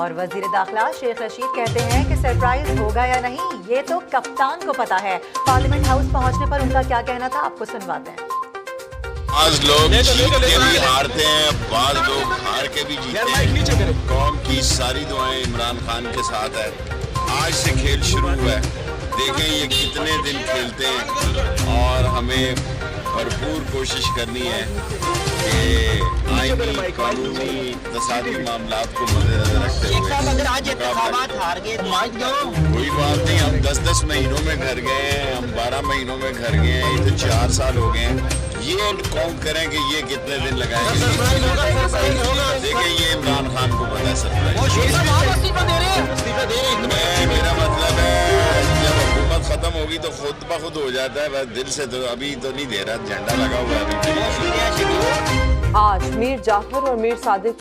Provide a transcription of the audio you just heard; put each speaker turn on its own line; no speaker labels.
اور وزیر داخلہ شیخ رشید کہتے ہیں کہ سرپرائز ہوگا یا نہیں یہ تو کپتان کو پتا ہے۔ پارلیمنٹ ہاؤس پہنچنے پر ان کا کیا کہنا تھا آپ کو سنواتے ہیں۔
بعض لوگ جیت کے بھی ہارتے ہیں، بعض لوگ ہار کے بھی جیتے ہیں۔ قوم کی ساری دعائیں عمران خان کے ساتھ ہے۔ آج سے کھیل شروع ہوا ہے، دیکھیں یہ کتنے دن کھیلتے ہیں اور ہمیں بھرپور کوشش کرنی ہے کہ آئینی قانونی اقتصادی معاملات کو مد نظر رکھتے ہوئے کوئی بات نہیں۔ ہم 10 مہینوں میں گھر گئے ہیں، ہم 12 مہینوں میں گھر گئے ہیں، یہ تو 4 سال ہو گئے ہیں۔ یہ کاؤنٹ کریں کہ یہ کتنے دن لگائیں گے۔ دیکھیں یہ عمران خان کو پتہ ہے سرپرائز۔ میرا مطلب ہے جب حکومت ختم ہوگی تو خود بخود ہو جاتا ہے، بس دل سے تو ابھی تو نہیں دے رہا، جھنڈا لگا ہوا ہے ابھی۔
آج میر جعفر اور میر صادق